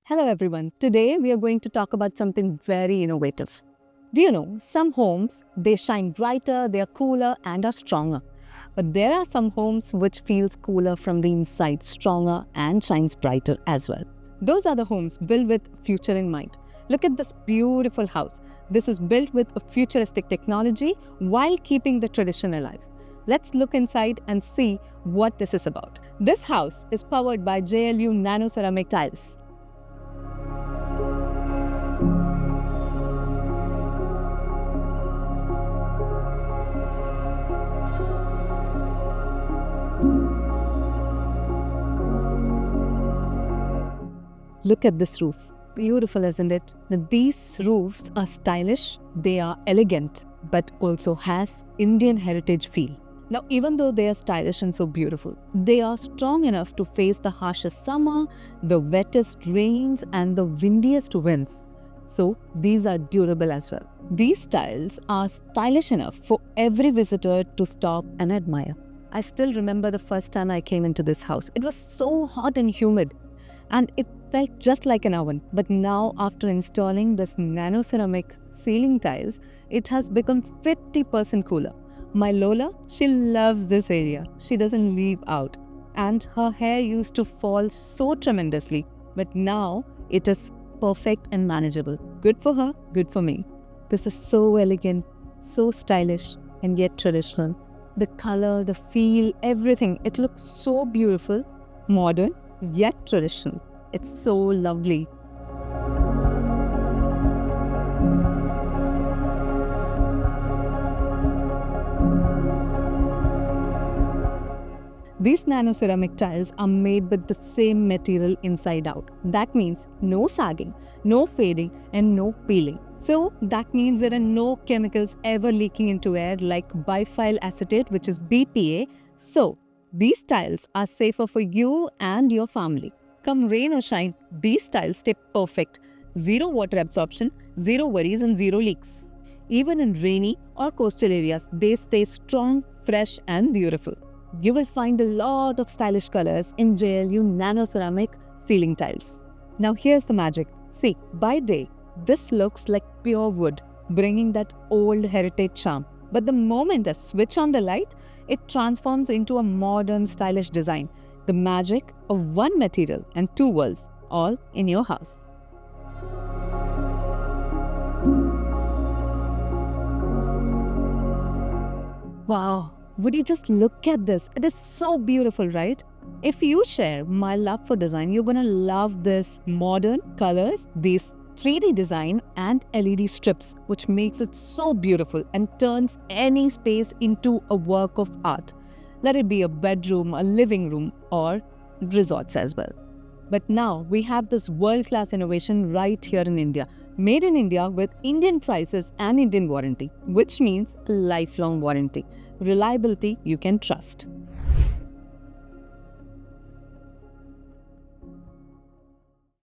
Hello everyone. Today we are going to talk about something very innovative. Do you know, some homes, they shine brighter, they are cooler and are stronger. But there are some homes which feels cooler from the inside, stronger and shines brighter as well. Those are the homes built with future in mind. Look at this beautiful house. This is built with a futuristic technology while keeping the tradition alive. Let's look inside and see what this is about. This house is powered by JLU Nano Ceramic Tiles. Look at this roof. Beautiful, isn't it? Now, these roofs are stylish, they are elegant, but also has Indian heritage feel. Now, even though they are stylish and so beautiful, they are strong enough to face the harshest summer, the wettest rains, and the windiest winds. So, these are durable as well. These tiles are stylish enough for every visitor to stop and admire. I still remember the first time I came into this house. It was so hot and humid, and it felt just like an oven. But now, after installing this nano ceramic ceiling tiles, it has become 50% cooler. My Lola, she loves this area. She doesn't leave out. And her hair used to fall so tremendously, but now it is perfect and manageable. Good for her, good for me. This is so elegant, so stylish, and yet traditional. The color, the feel, everything, it looks so beautiful, modern, yet traditional. It's so lovely. These nano ceramic tiles are made with the same material inside out. That means no sagging, no fading, and no peeling. So that means there are no chemicals ever leaking into air like bifutyl acetate, which is BPA. So these tiles are safer for you and your family. Come rain or shine, these tiles stay perfect. Zero water absorption, zero worries, and zero leaks. Even in rainy or coastal areas, they stay strong, fresh, and beautiful. You will find a lot of stylish colors in JLU Nano Ceramic ceiling tiles. Now here's the magic. See, by day, this looks like pure wood, bringing that old heritage charm. But the moment I switch on the light, it transforms into a modern, stylish design. The magic of one material and two worlds, all in your house. Wow, would you just look at this? It is so beautiful, right? If you share my love for design, you're gonna love this modern colors, these 3D design and LED strips, which makes it so beautiful and turns any space into a work of art. Let it be a bedroom, a living room, or resorts as well. But now we have this world-class innovation right here in India. Made in India with Indian prices and Indian warranty, which means lifelong warranty. Reliability you can trust.